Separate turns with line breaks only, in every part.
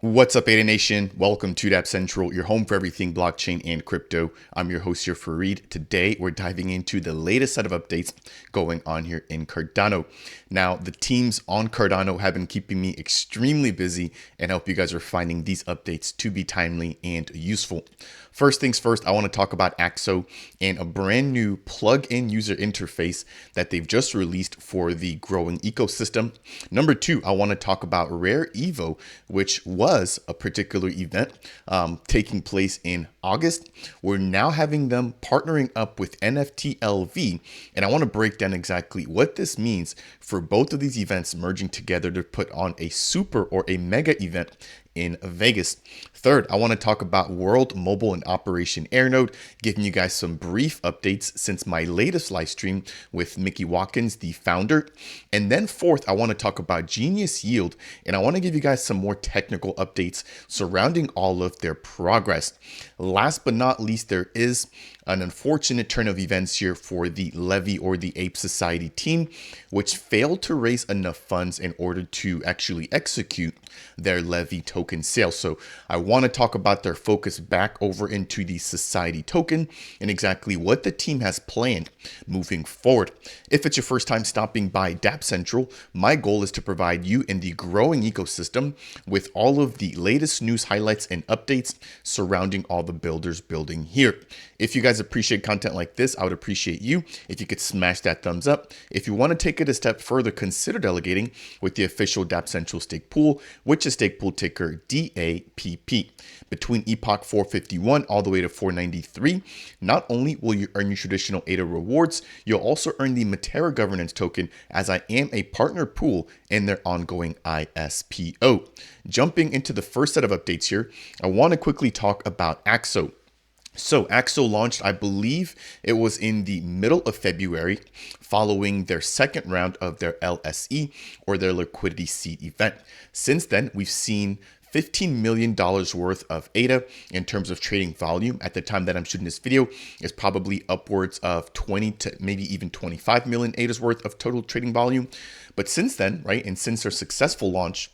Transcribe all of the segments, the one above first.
What's up, Ada Nation? Welcome to Dapp Central, your home for everything blockchain and crypto. I'm your host here, Fareed. Today, we're diving into the latest set of updates going on here in Cardano. Now, the teams on Cardano have been keeping me extremely busy, and I hope you guys are finding these updates to be timely and useful. First things first, I want to talk about AXO and a brand new plug-in user interface that they've just released for the growing ecosystem. Number two, I want to talk about RareEvo, which was a particular event taking place in August. We're now having them partnering up with NFTLV, and I want to break down exactly what this means for both of these events merging together to put on a super or a mega event in Vegas. Third, I want to talk about World Mobile and Operation Airnode, giving you guys some brief updates since my latest live stream with Mickey Watkins, the founder. And then fourth, I want to talk about Genius Yield, and I want to give you guys some more technical updates surrounding all of their progress. Last but not least, there is an unfortunate turn of events here for the Levvy or the Ape Society team, which failed to raise enough funds in order to actually execute their Levvy token sale. So I want to talk about their focus back over into the Society token and exactly what the team has planned moving forward. If it's your first time stopping by Dapp Central, my goal is to provide you in the growing ecosystem with all of the latest news highlights and updates surrounding all the builders building here. If you guys appreciate content like this, I would appreciate you if you could smash that thumbs up. If you want to take it a step further, consider delegating with the official Dapp Central stake pool, which is stake pool ticker DAPP. Between Epoch 451 all the way to 493, not only will you earn your traditional ADA rewards, you'll also earn the Matera governance token, as I am a partner pool in their ongoing ISPO. Jumping into the first set of updates here, I want to quickly talk about AXO. So AXO launched, I believe it was in the middle of February, following their second round of their LSE or their liquidity seed event. Since then, we've seen $15 million worth of ADA in terms of trading volume. At the time that I'm shooting this video, is probably upwards of 20 to maybe even 25 million ADA's worth of total trading volume. But since then, right, and since their successful launch,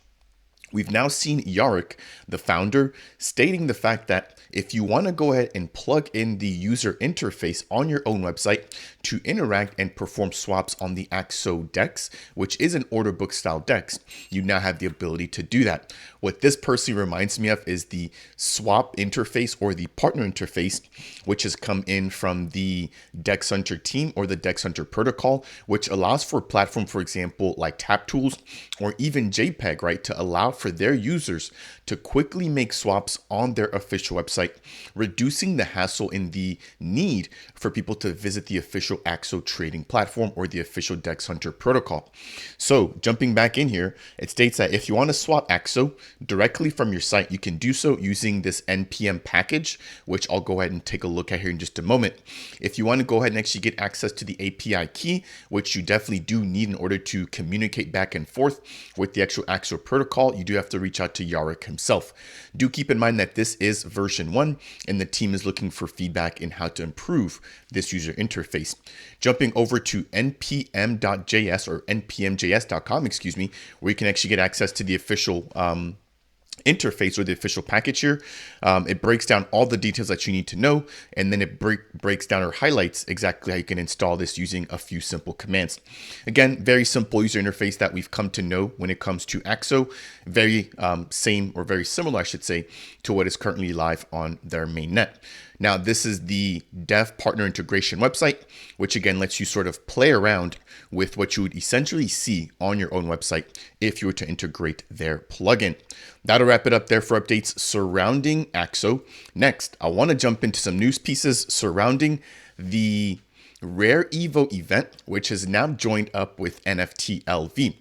we've now seen Yarrick, the founder, stating the fact that if you want to go ahead and plug in the user interface on your own website to interact and perform swaps on the AXO DEX, which is an order book style DEX, you now have the ability to do that. What this personally reminds me of is the swap interface or the partner interface, which has come in from the DEX Hunter team or the DEX Hunter protocol, which allows for a platform, for example, like Tap Tools or even JPEG, right, to allow for their users to quickly make swaps on their official website, reducing the hassle and the need for people to visit the official AXO trading platform or the official DEX Hunter protocol. So jumping back in here, it states that if you want to swap AXO directly from your site, you can do so using this NPM package, which I'll go ahead and take a look at here in just a moment. If you want to go ahead and actually get access to the API key, which you definitely do need in order to communicate back and forth with the actual AXO protocol, you do have to reach out to Yarrick himself. Do keep in mind that this is version 1 and the team is looking for feedback in how to improve this user interface. Jumping over to npm.js or npmjs.com, excuse me, where you can actually get access to the official interface or the official package here. It breaks down all the details that you need to know, and then it breaks down or highlights exactly how you can install this using a few simple commands. Again, very simple user interface that we've come to know when it comes to AXO. Very same or very similar, I should say, to what is currently live on their mainnet. Now, this is the dev partner integration website, which again lets you sort of play around with what you would essentially see on your own website if you were to integrate their plugin. That'll wrap it up there for updates surrounding AXO. Next, I want to jump into some news pieces surrounding the RareEvo event, which has now joined up with NFTLV.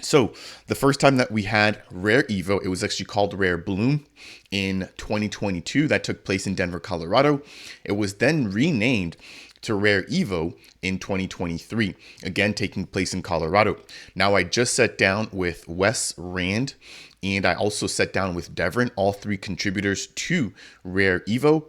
So the first time that we had RareEvo, it was actually called Rare Bloom in 2022. That took place in Denver, Colorado. It was then renamed to RareEvo in 2023, again taking place in Colorado. Now, I just sat down with Wes Rand and I also sat down with Devin, all three contributors to RareEvo.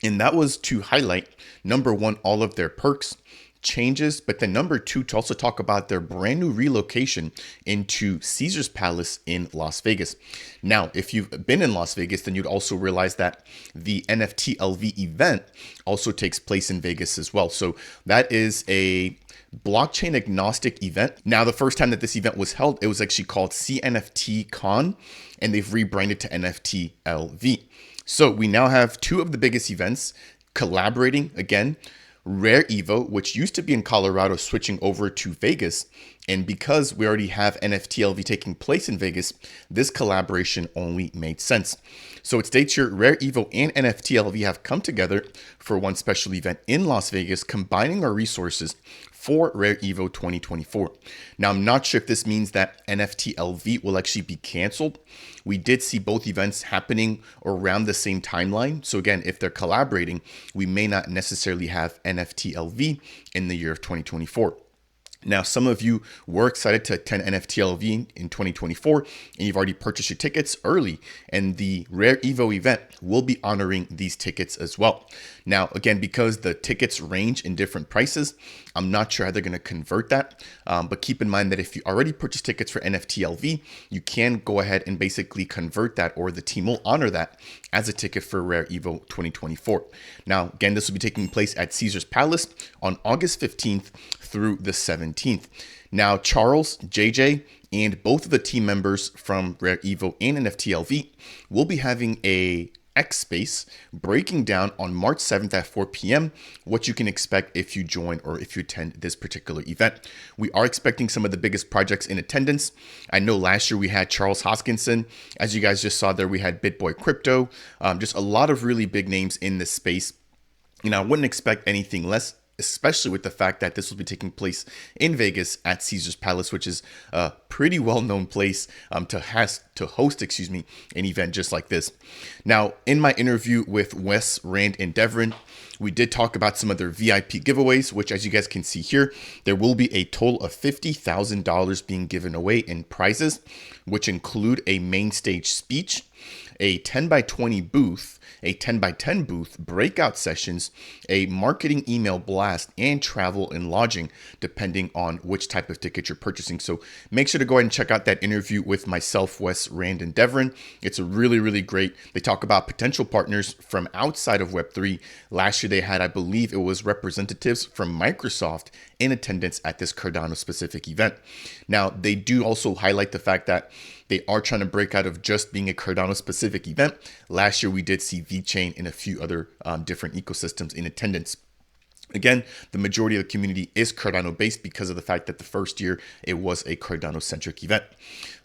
And that was to highlight, number one, all of their perks. changes, but then number two, to also talk about their brand new relocation into Caesar's Palace in Las Vegas. Now, if you've been in Las Vegas, then you'd also realize that the NFTLV event also takes place in Vegas as well. So that is a blockchain agnostic event. Now, the first time that this event was held, it was actually called CNFT Con, and they've rebranded to NFTLV. So we now have two of the biggest events collaborating again. RareEvo, which used to be in Colorado, switching over to Vegas. And because we already have NFTLV taking place in Vegas, this collaboration only made sense. So it states here, RareEvo and NFTLV have come together for one special event in Las Vegas, combining our resources for RareEvo 2024. Now, I'm not sure if this means that NFTLV will actually be canceled. We did see both events happening around the same timeline. So again, if they're collaborating, we may not necessarily have NFTLV in the year of 2024. Now, some of you were excited to attend NFTLV in 2024, and you've already purchased your tickets early, and the RareEvo event will be honoring these tickets as well. Now, again, because the tickets range in different prices, I'm not sure how they're going to convert that, but keep in mind that if you already purchased tickets for NFTLV, you can go ahead and basically convert that, or the team will honor that as a ticket for RareEvo 2024. Now, again, this will be taking place at Caesar's Palace on August 15th through the 17th. Now, Charles, JJ, and both of the team members from RareEvo and NFTLV will be having a X Space breaking down on March 7th at 4 p.m. what you can expect if you join or if you attend this particular event. We are expecting some of the biggest projects in attendance. I know last year we had Charles Hoskinson. As you guys just saw there, we had BitBoy Crypto, just a lot of really big names in this space. You know, I wouldn't expect anything less, especially with the fact that this will be taking place in Vegas at Caesar's Palace, which is a pretty well-known place to host, an event just like this. Now, in my interview with Wes, Rand, and Devrin, we did talk about some of their VIP giveaways, which, as you guys can see here, there will be a total of $50,000 being given away in prizes, which include a main stage speech, a 10x20 booth, a 10x10 booth, breakout sessions, a marketing email blast, and travel and lodging, depending on which type of ticket you're purchasing. So make sure to go ahead and check out that interview with myself, Wes, Rand, and Devrin. It's a really, really great. They talk about potential partners from outside of Web3. Last year they had, I believe it was representatives from Microsoft in attendance at this Cardano specific event. Now, they do also highlight the fact that they are trying to break out of just being a Cardano specific event. Last year, we did see VeChain and a few other different ecosystems in attendance. Again, the majority of the community is Cardano based because of the fact that the first year it was a Cardano centric event.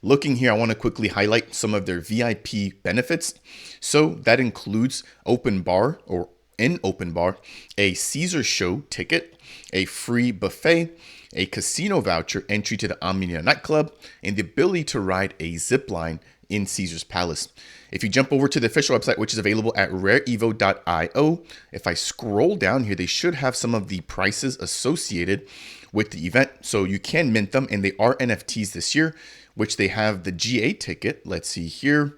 Looking here, I want to quickly highlight some of their VIP benefits. So that includes open bar, or in open bar, a Caesar show ticket, a free buffet, a casino voucher, entry to the Omnia nightclub, and the ability to ride a zip line in Caesar's Palace. If you jump over to the official website, which is available at rareevo.io, if I scroll down here, they should have some of the prices associated with the event. So you can mint them, and they are NFTs this year, which they have the GA ticket. Let's see here.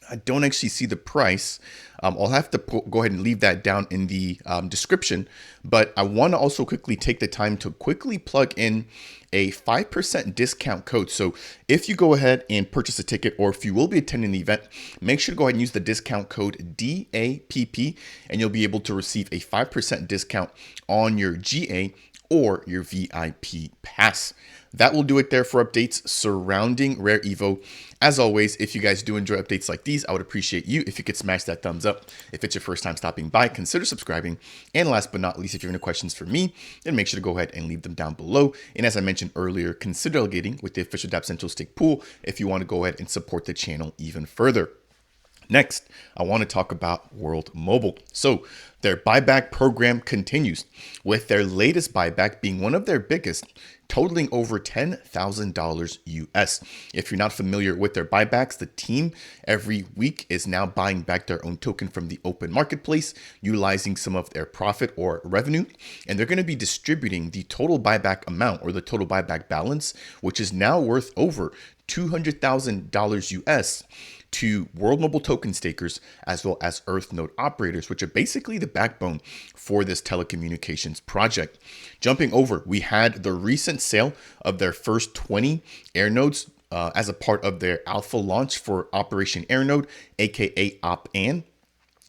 I don't actually see the price. I'll have to go ahead and leave that down in the description, but I want to also quickly take the time to quickly plug in a 5% discount code. So if you go ahead and purchase a ticket, or if you will be attending the event, make sure to go ahead and use the discount code DAPP, and you'll be able to receive a 5% discount on your GA or your VIP pass. That will do it there for updates surrounding RareEvo. As always, if you guys do enjoy updates like these, I would appreciate you if you could smash that thumbs up. If it's your first time stopping by, consider subscribing. And last but not least, if you have any questions for me, then make sure to go ahead and leave them down below. And as I mentioned earlier, consider delegating with the official Dapp Central Stake pool if you want to go ahead and support the channel even further. Next, I want to talk about World Mobile. So their buyback program continues, with their latest buyback being one of their biggest, totaling over $10,000 US. If you're not familiar with their buybacks, the team every week is now buying back their own token from the open marketplace, utilizing some of their profit or revenue. And they're going to be distributing the total buyback amount, or the total buyback balance, which is now worth over $200,000 US, to World Mobile token stakers, as well as Earth node operators, which are basically the backbone for this telecommunications project. Jumping over, we had the recent sale of their first 20 air nodes as a part of their alpha launch for Operation Air Node, aka OPAN.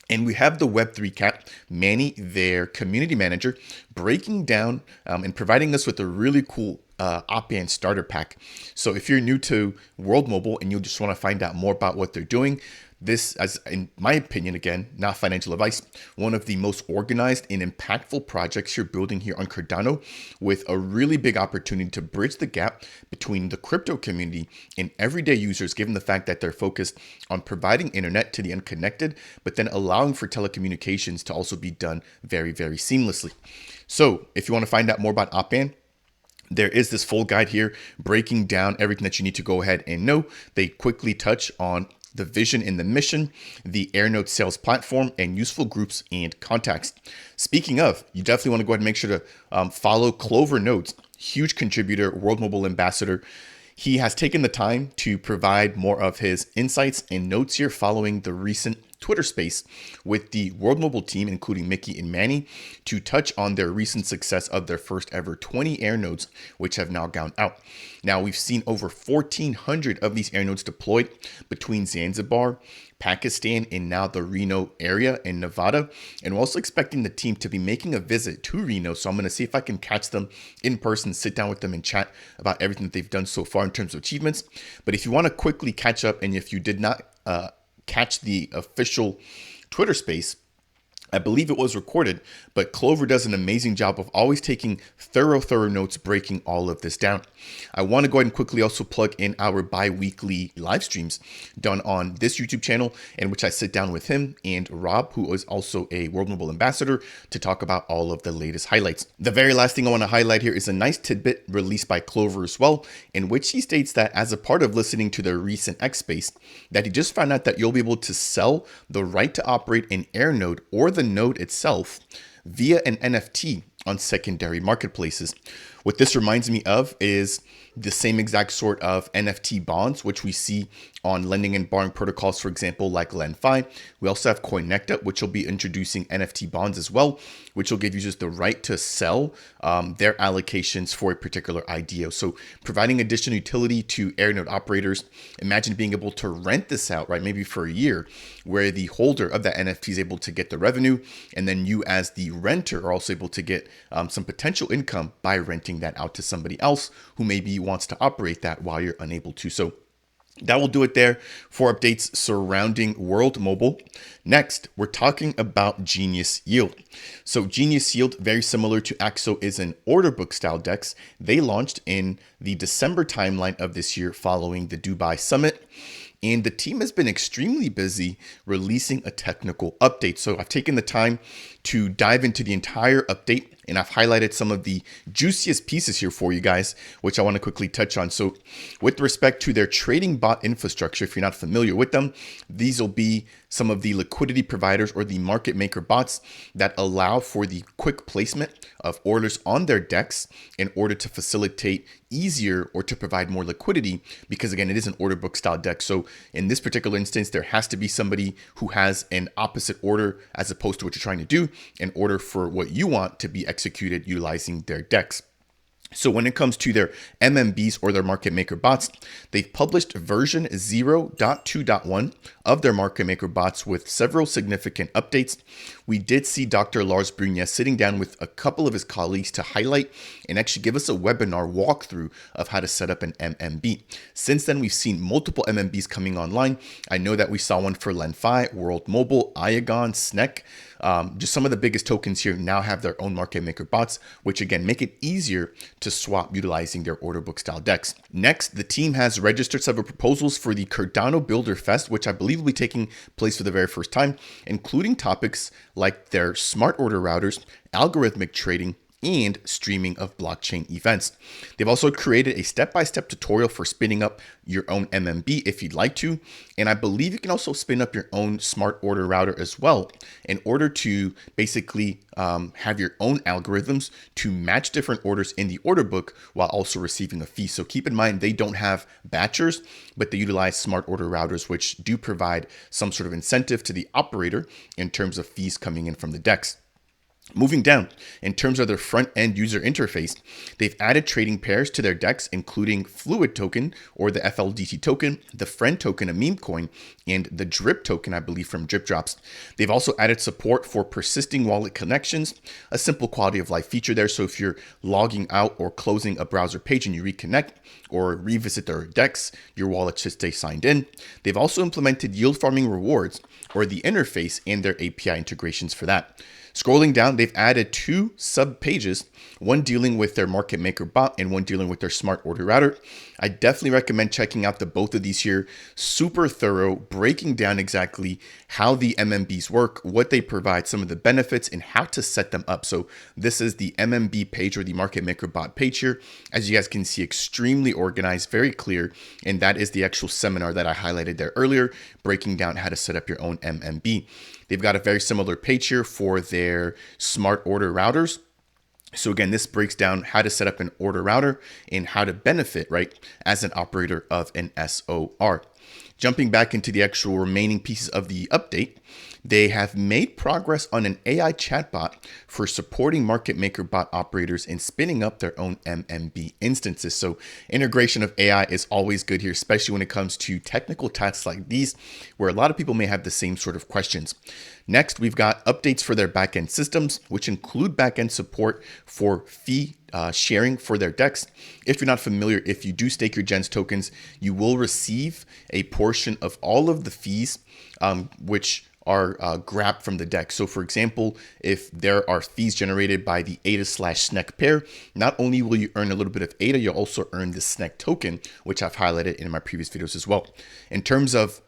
And we have the Web3 cat, Manny, their community manager, breaking down and providing us with a really cool OPAN starter pack. So if you're new to World Mobile and you just want to find out more about what they're doing, this, as in my opinion, again, not financial advice, one of the most organized and impactful projects you're building here on Cardano, with a really big opportunity to bridge the gap between the crypto community and everyday users, given the fact that they're focused on providing internet to the unconnected, but then allowing for telecommunications to also be done very, very seamlessly. So if you want to find out more about OPAN, there is this full guide here breaking down everything that you need to go ahead and know. They quickly touch on the vision and the mission, the AirNode sales platform, and useful groups and contacts. Speaking of, you definitely want to go ahead and make sure to follow Clover Nodes, huge contributor, World Mobile ambassador. He has taken the time to provide more of his insights and notes here following the recent Twitter space with the World Mobile team, including Mickey and Manny, to touch on their recent success of their first ever 20 air nodes, which have now gone out. Now, we've seen over 1,400 of these air nodes deployed between Zanzibar, Pakistan, and now the Reno area in Nevada. And we're also expecting the team to be making a visit to Reno. So I'm going to see if I can catch them in person, sit down with them and chat about everything that they've done so far in terms of achievements. But if you want to quickly catch up, and if you did not catch the official Twitter space, I believe it was recorded, but Clover does an amazing job of always taking thorough notes, breaking all of this down. I want to go ahead and quickly also plug in our bi-weekly live streams done on this YouTube channel, in which I sit down with him and Rob, who is also a World Mobile ambassador, to talk about all of the latest highlights. The very last thing I want to highlight here is a nice tidbit released by Clover as well, in which he states that as a part of listening to the recent X Space, that he just found out that you'll be able to sell the right to operate an air node or the node itself via an NFT on secondary marketplaces. What this reminds me of is the same exact sort of NFT bonds, which we see on lending and borrowing protocols, for example, like Levvy. We also have CoinNecta, which will be introducing NFT bonds as well, which will give users the right to sell their allocations for a particular IDO. So providing additional utility to AirNode operators. Imagine being able to rent this out, right? Maybe for a year, where the holder of that NFT is able to get the revenue, and then you as the renter are also able to get some potential income by renting that out to somebody else who maybe wants to operate that while you're unable to. So that will do it there for updates surrounding World Mobile. Next, we're talking about Genius Yield. So Genius Yield, very similar to AXO, is an order book style DEX. They launched in the December timeline of this year following the Dubai Summit. And the team has been extremely busy releasing a technical update. So I've taken the time to dive into the entire update, and I've highlighted some of the juiciest pieces here for you guys, which I want to quickly touch on. So with respect to their trading bot infrastructure, if you're not familiar with them, these will be some of the liquidity providers or the market maker bots that allow for the quick placement of orders on their DEX in order to facilitate easier or to provide more liquidity, because again, it is an order book style DEX. So in this particular instance, there has to be somebody who has an opposite order as opposed to what you're trying to do in order for what you want to be executed utilizing their DEX. So when it comes to their MMBs or their market maker bots, they've published version 0.2.1 of their market maker bots with several significant updates. We did see Dr. Lars Brunjes sitting down with a couple of his colleagues to highlight and actually give us a webinar walkthrough of how to set up an MMB. Since then, we've seen multiple MMBs coming online. I know that we saw one for Levvy, World Mobile, Iagon, SNEC. Just some of the biggest tokens here now have their own market maker bots, which again make it easier to swap utilizing their order book style DEX. Next, the team has registered several proposals for the Cardano Builder Fest, which I believe will be taking place for the very first time, including topics like their smart order routers, algorithmic trading, and streaming of blockchain events. They've also created a step-by-step tutorial for spinning up your own MMB if you'd like to. And I believe you can also spin up your own smart order router as well in order to basically have your own algorithms to match different orders in the order book while also receiving a fee. So keep in mind, they don't have batchers, but they utilize smart order routers, which do provide some sort of incentive to the operator in terms of fees coming in from the DEX. Moving down, in terms of their front-end user interface, they've added trading pairs to their DEX, including Fluid token or the FLDT token, the Friend token, a meme coin, and the Drip token, I believe, from Drip Drops. They've also added support for persisting wallet connections, a simple quality of life feature there. So if you're logging out or closing a browser page and you reconnect or revisit their DEX, your wallet should stay signed in. They've also implemented yield farming rewards or the interface and their API integrations for that. Scrolling down, they've added 2 sub pages, one dealing with their market maker bot and one dealing with their smart order router. I definitely recommend checking out both of these here. Super thorough, breaking down exactly how the MMBs work, what they provide, some of the benefits, and how to set them up. So this is the MMB page or the market maker bot page here. As you guys can see, extremely organized, very clear. And that is the actual seminar that I highlighted there earlier, breaking down how to set up your own MMB. They've got a very similar page here for their smart order routers. So again, this breaks down how to set up an order router and how to benefit, right, as an operator of an SOR. Jumping back into the actual remaining pieces of the update, they have made progress on an AI chatbot for supporting market maker bot operators in spinning up their own MMB instances. So integration of AI is always good here, especially when it comes to technical tasks like these, where a lot of people may have the same sort of questions. Next, we've got updates for their backend systems, which include backend support for fee sharing for their DEX. If you're not familiar, if you do stake your GENS tokens, you will receive a portion of all of the fees, which are grabbed from the DEX. So for example, if there are fees generated by the ADA/SNEC pair, not only will you earn a little bit of ADA, you'll also earn the SNEC token, which I've highlighted in my previous videos as well. In terms of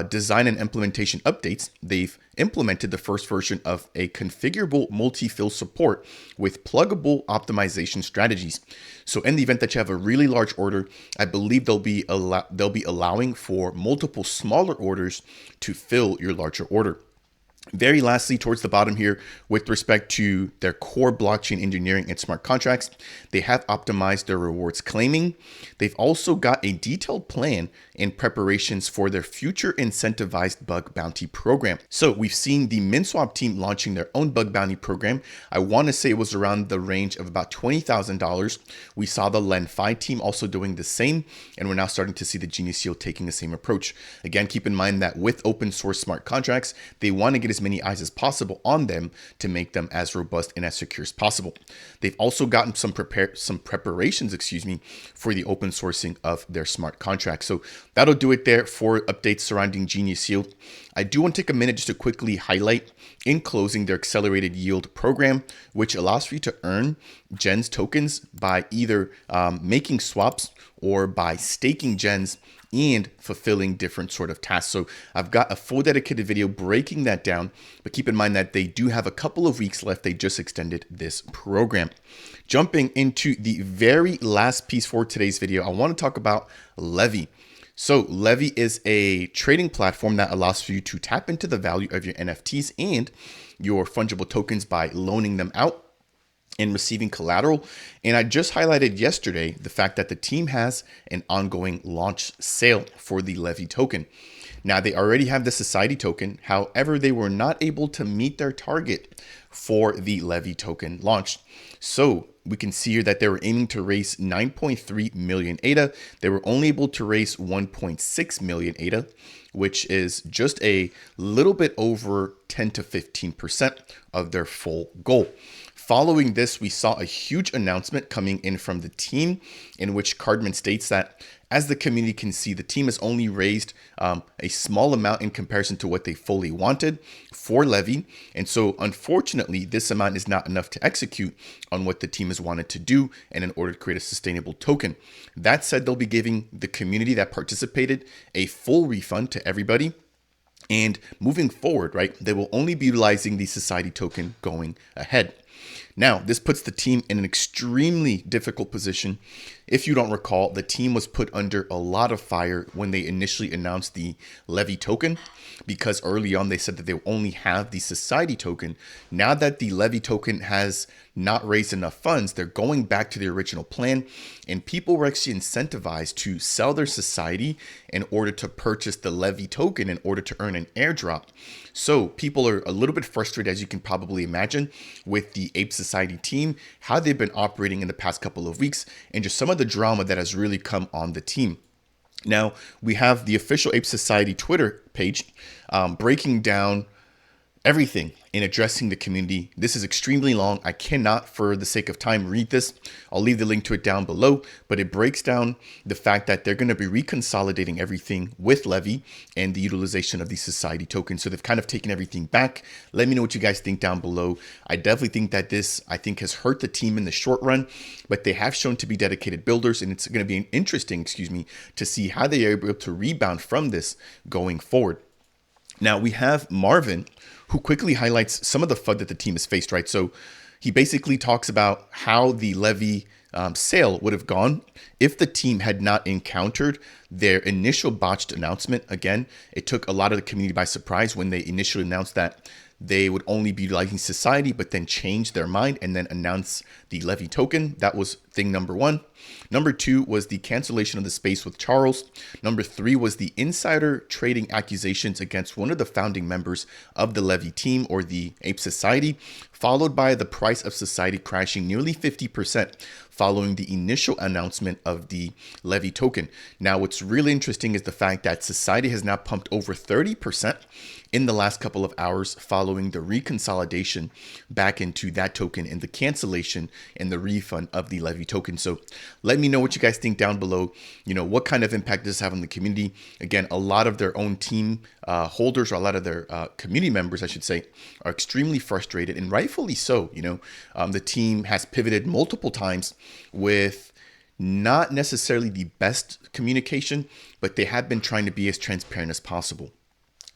design and implementation updates, they've implemented the first version of a configurable multi-fill support with pluggable optimization strategies. So in the event that you have a really large order, I believe they'll be allowing for multiple smaller orders to fill your larger order. Very lastly, towards the bottom here, with respect to their core blockchain engineering and smart contracts, they have optimized their rewards claiming. They've also got a detailed plan in preparations for their future incentivized bug bounty program. So we've seen the MinSwap team launching their own bug bounty program. I want to say it was around the range of about $20,000. We saw the Levvy team also doing the same, and we're now starting to see the Genius Yield taking the same approach. Again, keep in mind that with open source smart contracts, they want to get as many eyes as possible on them to make them as robust and as secure as possible. They've also gotten some preparations, for the open sourcing of their smart contracts. So that'll do it there for updates surrounding Genius Yield. I do want to take a minute just to quickly highlight in closing their accelerated yield program, which allows for you to earn GENS tokens by either making swaps or by staking GENS and fulfilling different sort of tasks. So I've got a full dedicated video breaking that down, but keep in mind that they do have a couple of weeks left. They just extended this program. Jumping into the very last piece for today's video, I want to talk about Levvy. So Levvy is a trading platform that allows for you to tap into the value of your NFTs and your fungible tokens by loaning them out and receiving collateral. And I just highlighted yesterday the fact that the team has an ongoing launch sale for the Levvy token. Now they already have the society token. However, they were not able to meet their target for the Levvy token launch. So we can see here that they were aiming to raise 9.3 million ADA. They were only able to raise 1.6 million ADA, which is just a little bit over 10 to 15% of their full goal. Following this, we saw a huge announcement coming in from the team in which Cardman states that, as the community can see, the team has only raised a small amount in comparison to what they fully wanted for Levvy. And so unfortunately, this amount is not enough to execute on what the team has wanted to do and in order to create a sustainable token. That said, they'll be giving the community that participated a full refund to everybody. And moving forward, right, they will only be utilizing the society token going ahead. Now, this puts the team in an extremely difficult position. If you don't recall, the team was put under a lot of fire when they initially announced the Levvy token, because early on they said that they will only have the society token. Now that the Levvy token has not raised enough funds, they're going back to the original plan, and people were actually incentivized to sell their society in order to purchase the Levvy token in order to earn an airdrop. So people are a little bit frustrated, as you can probably imagine, with the Ape Society team, how they've been operating in the past couple of weeks, and just some of the drama that has really come on the team. Now, we have the official Ape Society Twitter page breaking down everything in addressing the community. This is extremely long. I cannot, for the sake of time, read this. I'll leave the link to it down below, but it breaks down the fact that they're going to be reconsolidating everything with Levvy and the utilization of the society token. So they've kind of taken everything back. Let me know what you guys think down below. I definitely think that this, has hurt the team in the short run, but they have shown to be dedicated builders, and it's going to be interesting, to see how they are able to rebound from this going forward. Now we have Marvin, who quickly highlights some of the FUD that the team has faced, right? So he basically talks about how the Levvy sale would have gone if the team had not encountered their initial botched announcement. Again, it took a lot of the community by surprise when they initially announced that they would only be utilizing society, but then change their mind and then announce the Levvy token. That was thing number one. Number two was the cancellation of the space with Charles. Number three was the insider trading accusations against one of the founding members of the Levvy team, or the Ape Society, followed by the price of society crashing nearly 50% following the initial announcement of the Levvy token. Now, what's really interesting is the fact that society has now pumped over 30% in the last couple of hours following the reconsolidation back into that token and the cancellation and the refund of the Levvy token. So let me know what you guys think down below. What kind of impact does this have on the community? Again, a lot of their own team holders, or a lot of their community members, I should say, are extremely frustrated, and rightfully so. The team has pivoted multiple times with not necessarily the best communication, but they have been trying to be as transparent as possible.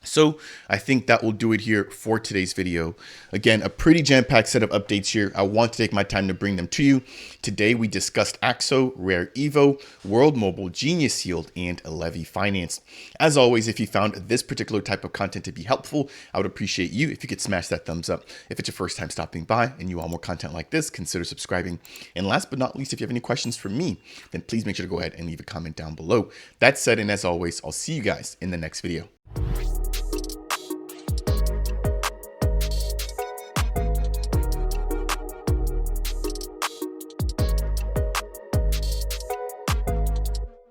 So I think that will do it here for today's video. Again, a pretty jam-packed set of updates here. I want to take my time to bring them to you. Today, we discussed AXO, RareEvo, World Mobile, Genius Yield, and Levvy Finance. As always, if you found this particular type of content to be helpful, I would appreciate you if you could smash that thumbs up. If it's your first time stopping by and you want more content like this, consider subscribing. And last but not least, if you have any questions for me, then please make sure to go ahead and leave a comment down below. That said, and as always, I'll see you guys in the next video.